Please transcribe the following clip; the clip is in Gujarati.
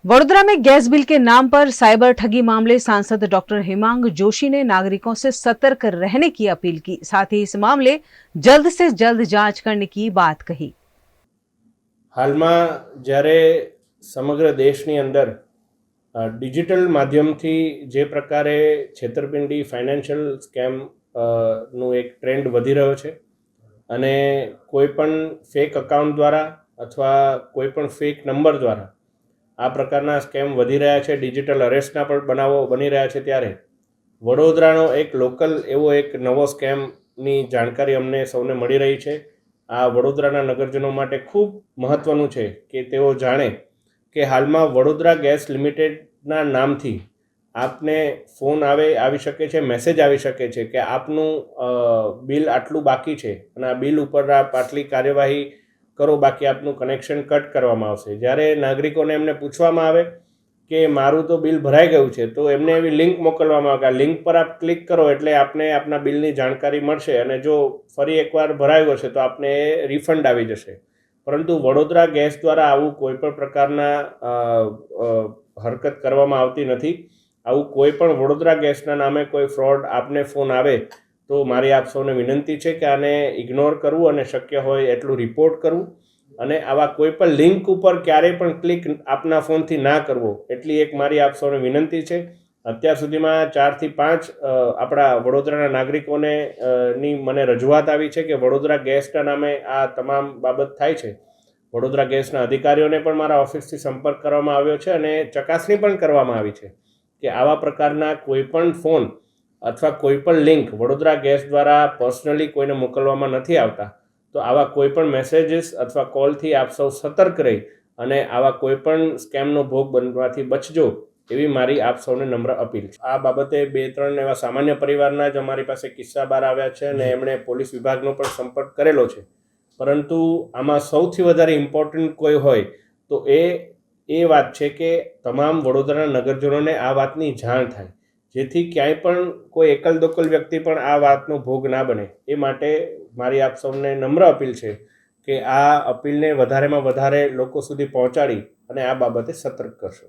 वडोदरा में गैस बिल के नाम पर साइबर ठगी मामले सांसद डॉक्टर हेमांग जोशी ने नागरिकों से सतर्क रहने की अपील की। साथ ही इस मामले जल्द से जल्द जांच करने की बात कही। हाल में જ્યારે સમગ્ર દેશની અંદર ડિજિટલ માધ્યમથી જે પ્રકારે છેતરપિંડી ફાઇનાન્શિયલ સ્કેમ નું એક ટ્રેન્ડ વધી રહ્યો છે અને કોઈપણ ફેક અકાઉન્ટ દ્વારા અથવા કોઈપણ ફેક નંબર દ્વારા આ પ્રકારના સ્કેમ વધી રહ્યા છે, ડિજિટલ અરેસ્ટના પણ બનાવો બની રહ્યા છે, ત્યારે વડોદરાનો એક લોકલ એવો એક નવો સ્કેમની જાણકારી અમને સૌને મળી રહી છે। આ વડોદરાના નગરજનો માટે ખૂબ મહત્ત્વનું છે કે તેઓ જાણે કે હાલમાં વડોદરા ગેસ લિમિટેડના નામથી આપને ફોન આવી શકે છે, મેસેજ આવી શકે છે કે આપનું બિલ આટલું બાકી છે અને આ બિલ ઉપર આપ આટલી કાર્યવાહી કરો, બાકી આપનું કનેક્શન કટ કરવામાં આવશે। જ્યારે નાગરિકોને એમને પૂછવામાં આવે કે મારું તો બિલ ભરાઈ ગયું છે, તો એમને એવી લિંક મોકલવામાં આવે કે આ લિંક પર આપ ક્લિક કરો એટલે આપને આપના બિલની જાણકારી મળશે અને જો ફરી એકવાર ભરાયું હશે તો આપને રિફંડ આવી જશે। પરંતુ વડોદરા ગેસ દ્વારા આવું કોઈ પણ પ્રકારના હરકત કરવામાં આવતી નથી। આવું કોઈ પણ વડોદરા ગેસના નામે કોઈ ફ્રોડ આપને ફોન આવે તો મારી આપ સૌને વિનંતી છે કે આને ઇગ્નોર કરવું અને શક્ય હોય એટલું રિપોર્ટ કરવું અને આવા કોઈ પણ લિંક ઉપર ક્યારેય પણ ક્લિક આપના ફોનથી ના કરવો એટલી એક મારી આપ સૌને વિનંતી છે। અત્યાર સુધીમાં 4 થી 5 આપણા વડોદરાના નાગરિકોને ની મને રજૂઆત આવી છે કે વડોદરા ગેસના નામે આ તમામ બાબત થાય છે। વડોદરા ગેસના અધિકારીઓને પણ મારા ઓફિસથી સંપર્ક કરવામાં આવ્યો છે અને ચકાસણી પણ કરવામાં આવી છે કે આવા પ્રકારના કોઈપણ ફોન અથવા કોઈપણ લિંક વડોદરા ગેસ દ્વારા પર્સનલી કોઈને મોકલવામાં નથી આવતા। તો આવા કોઈપણ મેસેજીસ અથવા કોલથી આપ સૌ સતર્ક રહી અને આવા કોઈપણ સ્કેમનો ભોગ બનવાથી બચજો એવી મારી આપ સૌને નમ્ર અપીલ છે। આ બાબતે 2-3 એવા સામાન્ય પરિવારના જ અમારી પાસે કિસ્સા બહાર આવ્યા છે અને એમણે પોલીસ વિભાગનો પણ સંપર્ક કરેલો છે। પરંતુ આમાં સૌથી વધારે ઇમ્પોર્ટન્ટ કોઈ હોય તો એ વાત છે કે તમામ વડોદરાના નગરજનોને આ વાતની જાણ થાય, જેથી ક્યાંય પણ કોઈ એકલ દોકલ વ્યક્તિ પણ આ વાતનો ભોગ ના બને। એ માટે મારી આપ સૌને નમ્ર અપીલ છે કે આ અપીલને વધારેમાં વધારે લોકો સુધી પહોંચાડી અને આ બાબતે સતર્ક કરશો।